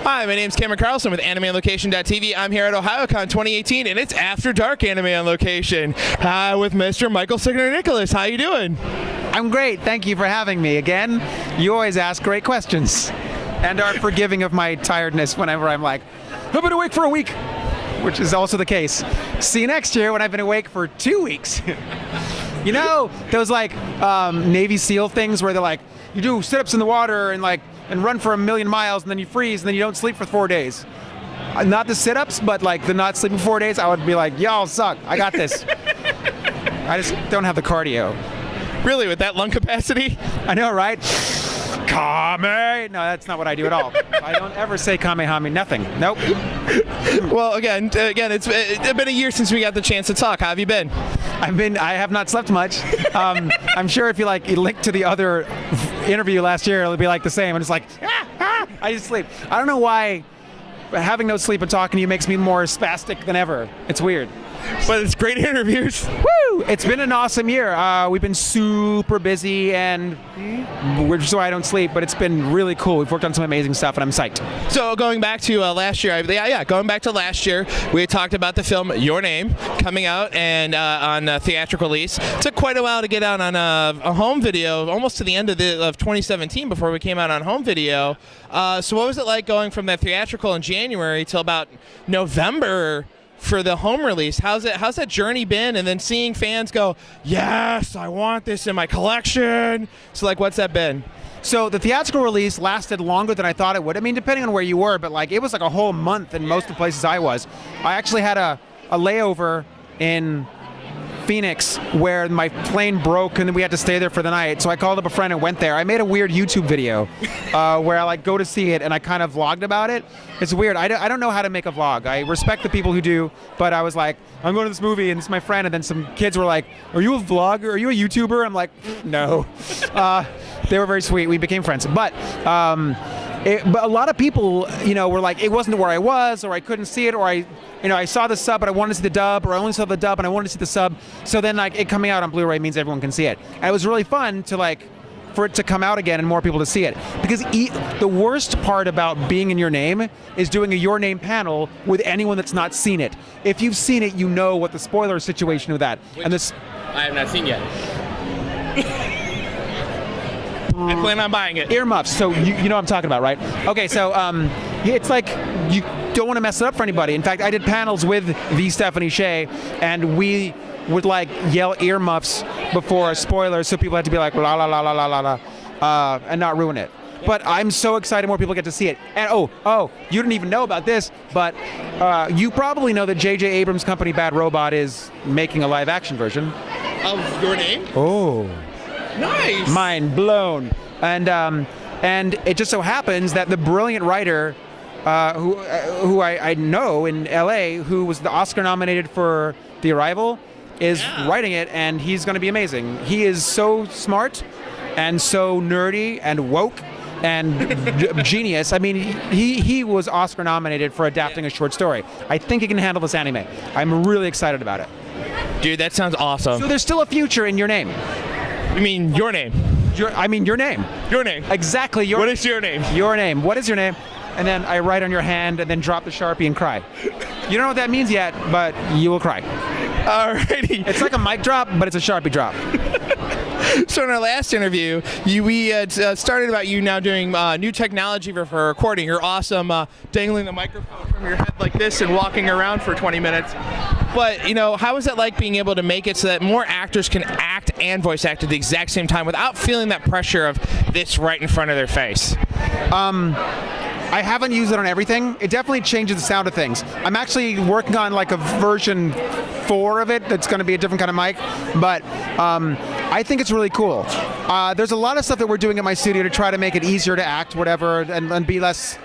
Hi, my name's Cameron Carlson with AnimeOnLocation.tv. I'm here at Ohayocon 2018, and it's After Dark Anime on Location with Mr. Michael Sinterniklaas. How you doing? I'm great. Thank you for having me again. You always ask great questions and are forgiving of my tiredness whenever I'm like, I've been awake for a week, which is also the case. See you next year when I've been awake for 2 weeks. You know, those like Navy SEAL things where they're like, you do sit-ups in the water and run for 1,000,000 miles and then you freeze and then you don't sleep for 4 days. Not the sit-ups, but like the not sleeping 4 days, I would be like, y'all suck, I got this. I just don't have the cardio. Really, with that lung capacity? I know, right? Kame! No, that's not what I do at all. I don't ever say Kamehame, nothing. Nope. Well, again, it's been a year since we got the chance to talk. How have you been? I have not slept much. I'm sure if you link to the other interview last year, it'll be like the same. I'm just like, I just sleep. I don't know why having no sleep and talking to you makes me more spastic than ever. It's weird. But it's great interviews. Woo! It's been an awesome year. We've been super busy, and so I don't sleep, but it's been really cool. We've worked on some amazing stuff, and I'm psyched. So going back to last year, going back to last year, we had talked about the film Your Name coming out and on theatrical release. It took quite a while to get out on a home video, almost to the end of 2017 before we came out on home video. So what was it like going from that theatrical in January till about November for the home release? How's that journey been? And then seeing fans go, yes, I want this in my collection. So what's that been? So the theatrical release lasted longer than I thought it would. I mean, depending on where you were, but it was a whole month in most of the places I was. I actually had a layover in Phoenix where my plane broke and we had to stay there for the night. So I called up a friend and went there. I made a weird YouTube video where I go to see it and I kind of vlogged about it. It's weird. I don't know how to make a vlog. I respect the people who do, but I was like, I'm going to this movie and it's my friend, and then some kids were like, are you a vlogger? Are you a YouTuber? I'm like, no. They were very sweet. We became friends. But a lot of people, were like, it wasn't where I was, or I couldn't see it, or I saw the sub, but I wanted to see the dub, or I only saw the dub and I wanted to see the sub. So then it coming out on Blu-ray means everyone can see it. And it was really fun to for it to come out again and more people to see it. Because the worst part about being in Your Name is doing a Your Name panel with anyone that's not seen it. If you've seen it, you know what the spoiler situation with that. Which I have not seen yet. I plan on buying it. Earmuffs, so you know what I'm talking about, right? Okay, so it's like you don't want to mess it up for anybody. In fact, I did panels with the Stephanie Shea, and we would yell earmuffs before spoilers, so people had to be like la la la la la la la, and not ruin it. But I'm so excited more people get to see it. And oh, you didn't even know about this, but you probably know that J.J. Abrams' company Bad Robot is making a live-action version Of Your Name? Oh. Nice. Mind blown. And it just so happens that the brilliant writer who I know in LA, who was the Oscar nominated for The Arrival, is writing it, and he's going to be amazing. He is so smart and so nerdy and woke and genius. I mean, he was Oscar nominated for adapting a short story. I think he can handle this anime. I'm really excited about it. Dude, that sounds awesome. So there's still a future in Your Name. You mean Your Name? Your Name. Your Name. Exactly. What is your name? Your name. What is your name? And then I write on your hand and then drop the Sharpie and cry. You don't know what that means yet, but you will cry. Alrighty. It's like a mic drop, but it's a Sharpie drop. So in our last interview, we had started about you now doing new technology for recording. You're awesome dangling the microphone from your head like this and walking around for 20 minutes. But, how is it like being able to make it so that more actors can act and voice act at the exact same time without feeling that pressure of this right in front of their face? I haven't used it on everything. It definitely changes the sound of things. I'm actually working on a version 4 of it that's going to be a different kind of mic, but I think it's really cool. There's a lot of stuff that we're doing at my studio to try to make it easier to act, whatever, and be less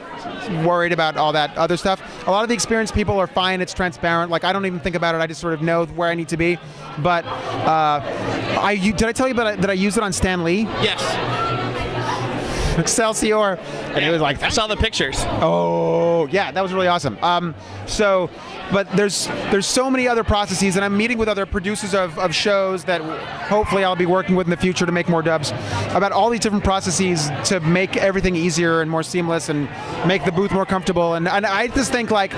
worried about all that other stuff. A lot of the experienced people are fine. It's transparent. I don't even think about it. I just sort of know where I need to be. But did I tell you that I used it on Stan Lee? Yes. Excelsior. and it was like, I saw the pictures. oh yeah, that was really awesome. But there's so many other processes, and I'm meeting with other producers of shows that hopefully I'll be working with in the future to make more dubs, about all these different processes to make everything easier and more seamless and make the booth more comfortable. And I just think, like,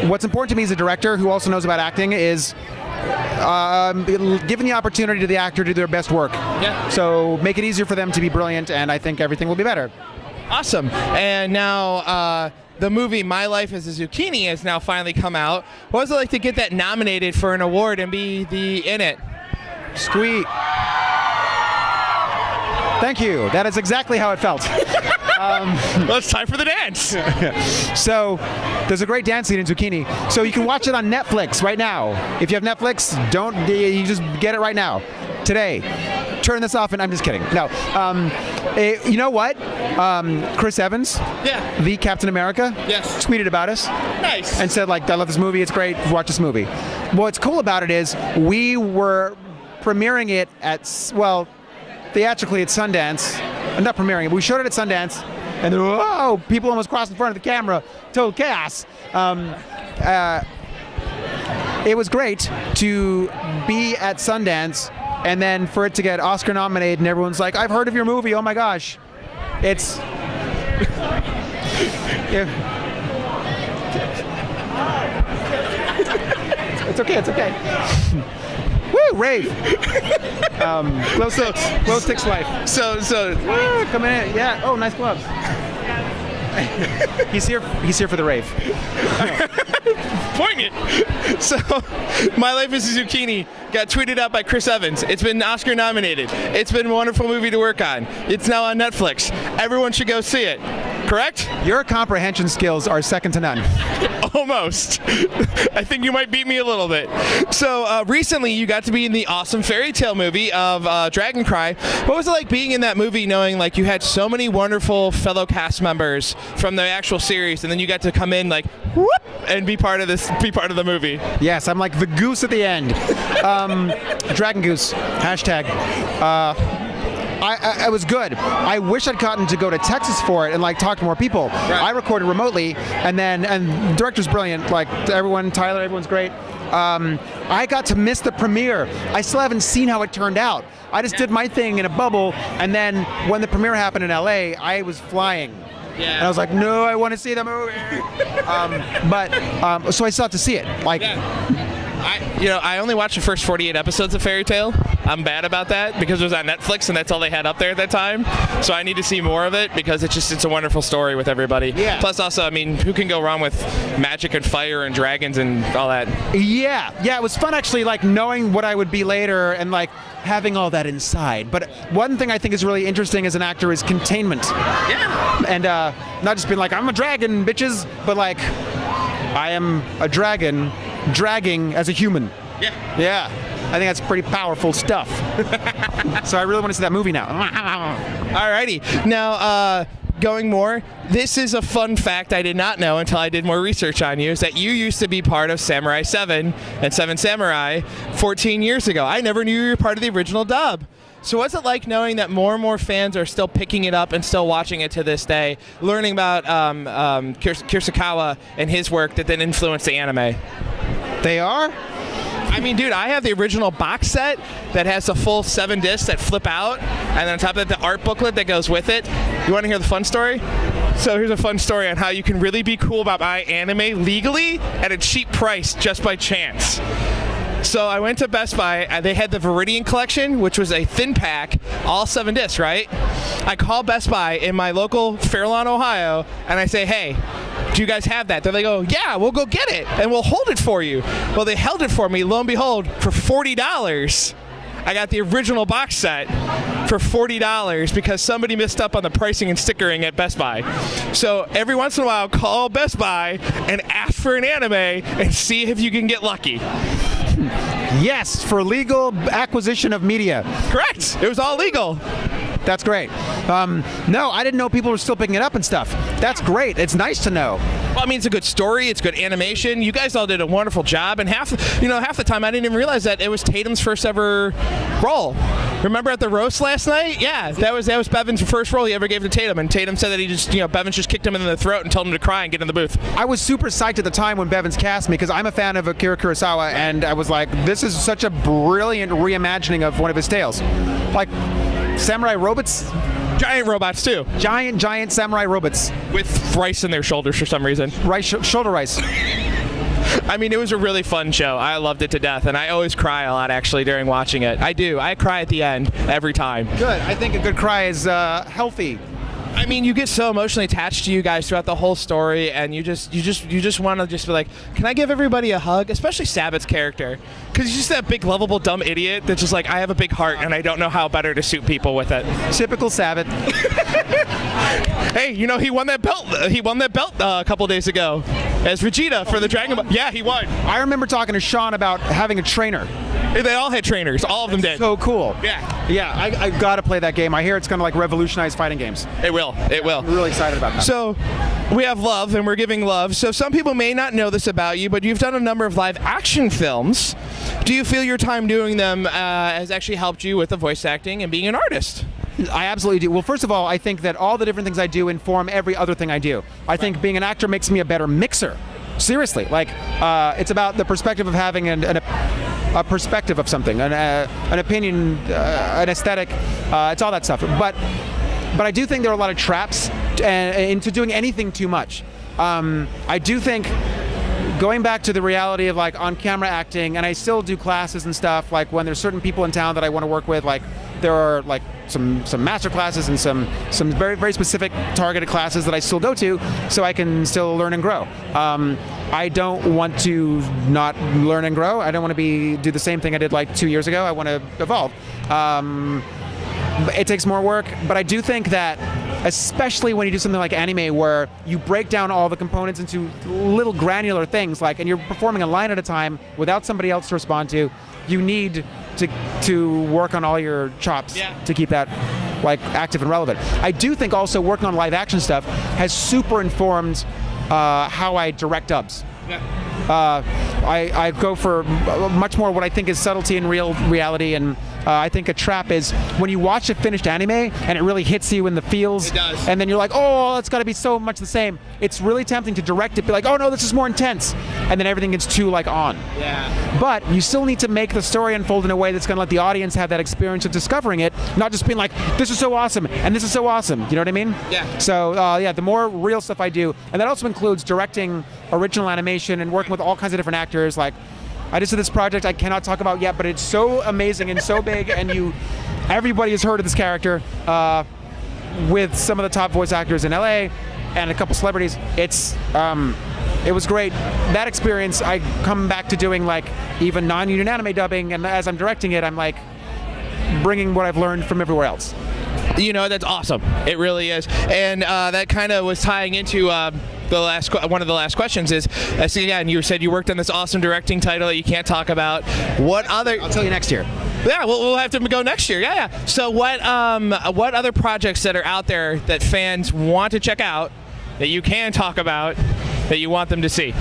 what's important to me as a director who also knows about acting is giving the opportunity to the actor to do their best work. Yeah. So make it easier for them to be brilliant, and I think everything will be better. Awesome. And now the movie My Life as a Zucchini has now finally come out. What was it like to get that nominated for an award and be in it? Sweet. Thank you. That is exactly how it felt. Well, it's time for the dance. So there's a great dance scene in Zucchini. So you can watch it on Netflix right now. If you have Netflix, you just get it right now. Today. Turn this off, and I'm just kidding. No. You know what? Chris Evans, Yeah. the Captain America, Yes. tweeted about us Nice. and said, like, I love this movie. It's great. Watch this movie. What's cool about it is we were premiering it at, well, theatrically at Sundance. Not premiering it, but we showed it at Sundance, and then, whoa, people almost crossed in front of the camera. Total chaos. It was great to be at Sundance, and then for it to get Oscar nominated, and everyone's like, I've heard of your movie, oh my gosh. It's... It's okay, it's okay. Woo, rave. Glow sticks life. So Woo, come in, yeah. Oh, nice gloves. He's here for the rave. poignant. So, My Life as a Zucchini got tweeted out by Chris Evans. It's been Oscar nominated. It's been a wonderful movie to work on. It's now on Netflix. Everyone should go see it. Correct? Your comprehension skills are second to none. Almost. I think you might beat me a little bit. So recently you got to be in the awesome fairy tale movie of Dragon Cry. What was it like being in that movie, knowing like you had so many wonderful fellow cast members from the actual series, and then you got to come in like whoop and be part of the movie? Yes, I'm like the goose at the end. Dragon Goose. Hashtag. I was good. I wish I'd gotten to go to Texas for it and like talk to more people. Right. I recorded remotely, and the director's brilliant. Like Tyler, everyone's great. I got to miss the premiere. I still haven't seen how it turned out. I just did my thing in a bubble, and then when the premiere happened in LA, I was flying. Yeah. And I was like, no, I want to see the movie. So I still have to see it. Like. Yeah. I only watched the first 48 episodes of Fairy Tale. I'm bad about that because it was on Netflix and that's all they had up there at that time. So I need to see more of it because it's a wonderful story with everybody. Yeah. Plus also, I mean, who can go wrong with magic and fire and dragons and all that? Yeah, it was fun actually, like knowing what I would be later and like having all that inside. But one thing I think is really interesting as an actor is containment. Yeah. And not just being like, I'm a dragon, bitches, but like, I am a dragon dragging as a human. Yeah. I think that's pretty powerful stuff. So I really want to see that movie now. Alrighty. Now, going more, this is a fun fact I did not know until I did more research on you, is that you used to be part of Samurai 7 and 7 Samurai 14 years ago. I never knew you were part of the original dub. So what's it like knowing that more and more fans are still picking it up and still watching it to this day, learning about Kurosawa and his work that then influenced the anime? They are? I mean, dude, I have the original box set that has the full 7 discs that flip out, and then on top of that, the art booklet that goes with it. You want to hear the fun story? So here's a fun story on how you can really be cool about buying anime legally at a cheap price just by chance. So I went to Best Buy, they had the Viridian collection, which was a thin pack, all 7 discs, right? I call Best Buy in my local Fairlawn, Ohio, and I say, hey, do you guys have that? They go, yeah, we'll go get it, and we'll hold it for you. Well, they held it for me, lo and behold, for $40. I got the original box set for $40 because somebody messed up on the pricing and stickering at Best Buy. So every once in a while, call Best Buy and ask for an anime and see if you can get lucky. Yes, for legal acquisition of media. Correct. It was all legal. That's great. No, I didn't know people were still picking it up and stuff. That's great. It's nice to know. Well, I mean, it's a good story. It's good animation. You guys all did a wonderful job, and half the time I didn't even realize that it was Tatum's first ever role. Remember at the roast last night? Yeah, that was Bevan's first role he ever gave to Tatum, and Tatum said that he just, Bevins just kicked him in the throat and told him to cry and get in the booth. I was super psyched at the time when Bevins cast me because I'm a fan of Akira Kurosawa, and I was like, this is such a brilliant reimagining of one of his tales. Like samurai robots. Giant robots too. Giant samurai robots. With rice in their shoulders for some reason. Shoulder rice. I mean, it was a really fun show. I loved it to death, and I always cry a lot actually during watching it. I do. I cry at the end every time. Good. I think a good cry is healthy. I mean, you get so emotionally attached to you guys throughout the whole story, and you just want to just be like, can I give everybody a hug? Especially Sabbath's character, because he's just that big, lovable, dumb idiot that's just like, I have a big heart, and I don't know how better to suit people with it. Typical Sabbath. Hey, he won that belt. He won that belt a couple days ago as Vegeta for the Dragon Ball. Yeah, he won. I remember talking to Sean about having a trainer. They all had trainers. All of them did. So cool. Yeah. Yeah, I got to play that game. I hear it's going to revolutionize fighting games. It will. It will. I'm really excited about that. So we have love, and we're giving love. So some people may not know this about you, but you've done a number of live action films. Do you feel your time doing them has actually helped you with the voice acting and being an artist? I absolutely do. Well, first of all, I think that all the different things I do inform every other thing I do. I think being an actor makes me a better mixer. Seriously, it's about the perspective of having a perspective of something, an opinion, an aesthetic. It's all that stuff. But I do think there are a lot of traps into doing anything too much. I do think going back to the reality of on-camera acting, and I still do classes and stuff. When there's certain people in town that I want to work with, there are some master classes and some very, very specific targeted classes that I still go to, so I can still learn and grow. I don't want to not learn and grow. I don't want to do the same thing I did 2 years ago. I want to evolve. It takes more work, but I do think that, especially when you do something like anime where you break down all the components into little granular things, and you're performing a line at a time without somebody else to respond to, you need to work on all your chops to keep that active and relevant. I do think also working on live action stuff has super informed how I direct dubs. I go for much more what I think is subtlety and reality, and I think a trap is when you watch a finished anime and it really hits you in the feels. It does. And then you're like, oh, it's got to be so much the same. It's really tempting to direct it, be like, oh no, this is more intense, and then everything gets too on. Yeah. But you still need to make the story unfold in a way that's going to let the audience have that experience of discovering it, not just being like, this is so awesome and this is so awesome. You know what I mean? Yeah. So the more real stuff I do, and that also includes directing original animation and working with all kinds of different actors. I just did this project I cannot talk about yet, but it's so amazing and so big, and everybody has heard of this character with some of the top voice actors in LA and a couple celebrities. It was great. That experience, I come back to doing even non-union anime dubbing, and as I'm directing it, I'm bringing what I've learned from everywhere else. That's awesome. It really is. And that kind of was tying into one of the last questions is, again, you said you worked on this awesome directing title that you can't talk about. What other? I'll tell you next year. Yeah, we'll have to go next year. Yeah. So what other projects that are out there that fans want to check out that you can talk about that you want them to see?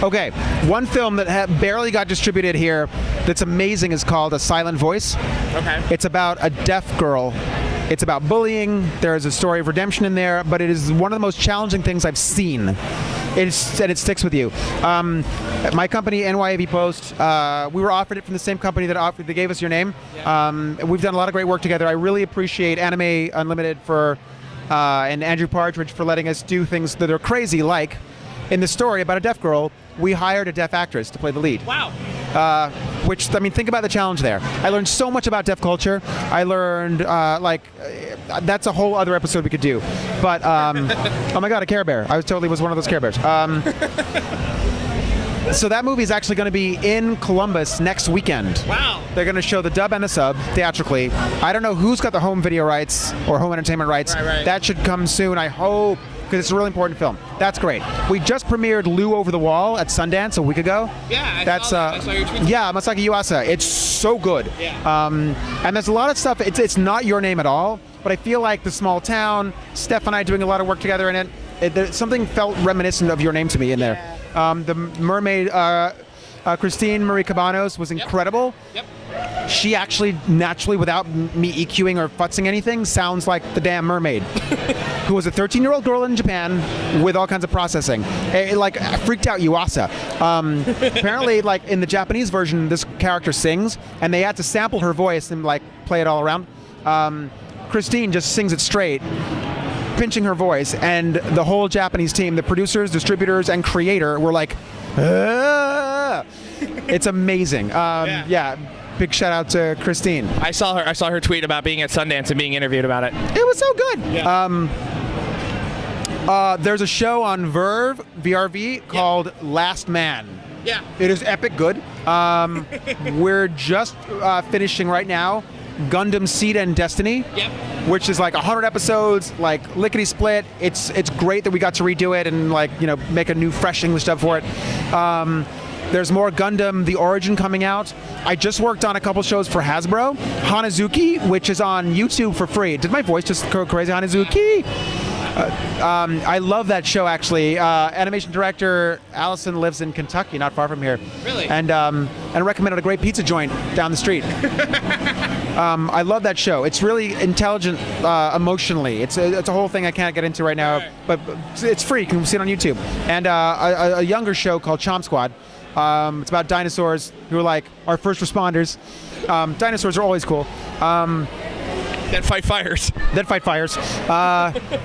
Okay, one film that barely got distributed here that's amazing is called A Silent Voice. Okay. It's about a deaf girl. It's about bullying. There's a story of redemption in there, but it is one of the most challenging things I've seen. And it sticks with you. My company, NYAV Post, we were offered it from the same company that gave us Your Name. Yeah. We've done a lot of great work together. I really appreciate Anime Unlimited and Andrew Partridge for letting us do things that are crazy, like in the story about a deaf girl, we hired a deaf actress to play the lead. Wow. Think about the challenge there. I learned so much about deaf culture. I learned, that's a whole other episode we could do. But, oh my God, a Care Bear. I was one of those Care Bears. So that movie is actually going to be in Columbus next weekend. Wow. They're going to show the dub and the sub theatrically. I don't know who's got the home video rights or home entertainment rights. Right. That should come soon, I hope, because it's a really important film. That's great. We just premiered Lou Over the Wall at Sundance a week ago. Yeah, I saw your tweet. Yeah, Masaki Yuasa. It's so good. Yeah. And there's a lot of stuff. It's not Your Name at all, but I feel like the small town, Steph and I doing a lot of work together in it, something felt reminiscent of Your Name to me in there. The mermaid, Christine Marie Cabanos, was incredible. Yep. She actually, naturally, without me EQing or futzing anything, sounds like the damn mermaid, who was a 13-year-old girl in Japan with all kinds of processing. It like freaked out Yuasa. Apparently, like in the Japanese version, this character sings, and they had to sample her voice and like play it all around. Christine just sings it straight, pinching her voice, and the whole Japanese team, the producers, distributors, and creator were like, "Ah!" It's amazing. Yeah. Big shout out to Christine. I saw her tweet about being at Sundance and being interviewed about it. It was so good. Yeah. There's a show on Verve, VRV, called Last Man. Yeah. It is epic good. We're just finishing right now Gundam Seed and Destiny, which is like 100 episodes, like lickety split. It's great that we got to redo it and like, you know, make a new fresh English dub for it. There's more Gundam The Origin coming out. I just worked on a couple shows for Hasbro. Hanazuki, which is on YouTube for free. Did my voice just go crazy? Hanazuki? I love that show, actually. Animation director Allison lives in Kentucky, not far from here. Really? And recommended a great pizza joint down the street. I love that show. It's really intelligent emotionally. It's a whole thing I can't get into right now, but it's free. You can see it on YouTube. And a younger show called Chomp Squad. It's about dinosaurs who are like our first responders. Dinosaurs are always cool. That fight fires.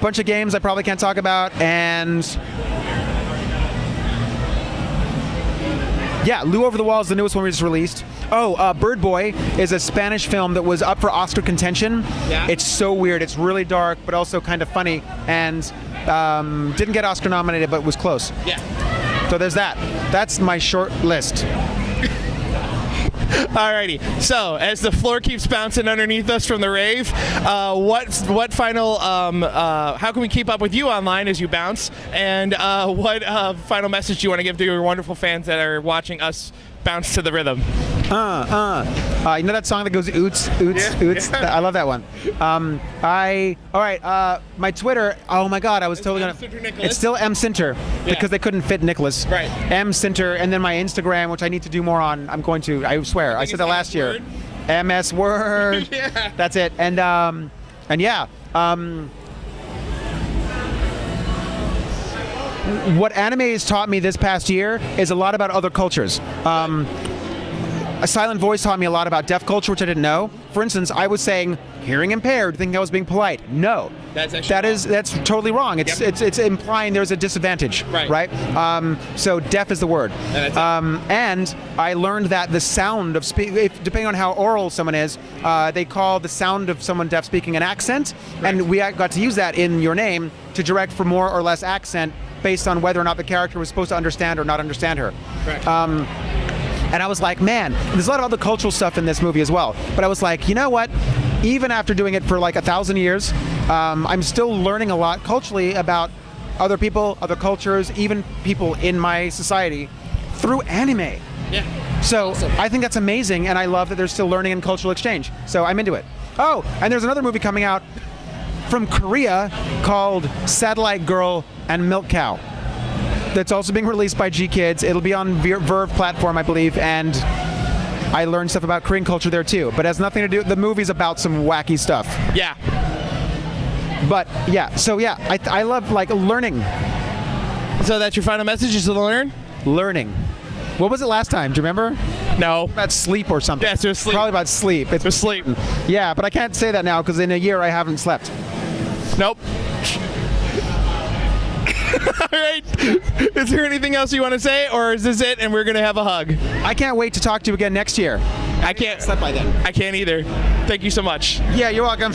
Bunch of games I probably can't talk about, and yeah, Lou Over the Wall is the newest one we just released. Bird Boy is a Spanish film that was up for Oscar contention. Yeah. It's so weird. It's really dark, but also kind of funny, and didn't get Oscar nominated, but was close. Yeah. So there's that. That's my short list. Alrighty. So as the floor keeps bouncing underneath us from the rave, what final? How can we keep up with you online as you bounce? And what final message do you want to give to your wonderful fans that are watching us bounce to the rhythm? You know that song that goes oots, oots, oots? Yeah. I love that one. My Twitter, oh my God, I was totally gonna, it's still M Sinter, because they couldn't fit Nicholas. Right. M Sinter, and then my Instagram, which I need to do more on, I swear, I said that last year. MS Word. Yeah. That's it. And yeah. What anime has taught me this past year is a lot about other cultures. A Silent Voice taught me a lot about deaf culture, which I didn't know. For instance, I was saying hearing impaired, thinking I was being polite. No, that's totally wrong. It's implying there's a disadvantage, right? So deaf is the word. And I learned that the sound of depending on how oral someone is, they call the sound of someone deaf speaking an accent, and we got to use that in Your Name to direct for more or less accent based on whether or not the character was supposed to understand or not understand her. And I was like, man, there's a lot of other cultural stuff in this movie as well. But I was like, you know what? Even after doing it for like 1,000 years, I'm still learning a lot culturally about other people, other cultures, even people in my society through anime. Yeah. So awesome. I think that's amazing, and I love that there's still learning and cultural exchange. So I'm into it. Oh, and there's another movie coming out from Korea called Satellite Girl and Milk Cow. That's also being released by G Kids. It'll be on Verve platform, I believe, and I learned stuff about Korean culture there too. But it has nothing to do. The movie's about some wacky stuff. Yeah. But yeah, so yeah, I love like learning. So that's your final message, is to learn? Learning. What was it last time? Do you remember? No. About sleep or something. Yes, it was sleep. Probably about sleep. It was sleep. Yeah, but I can't say that now because in a year I haven't slept. Nope. All right. Is there anything else you want to say, or is this it and we're going to have a hug? I can't wait to talk to you again next year. I can't sleep by then. I can't either. Thank you so much. Yeah, you're welcome.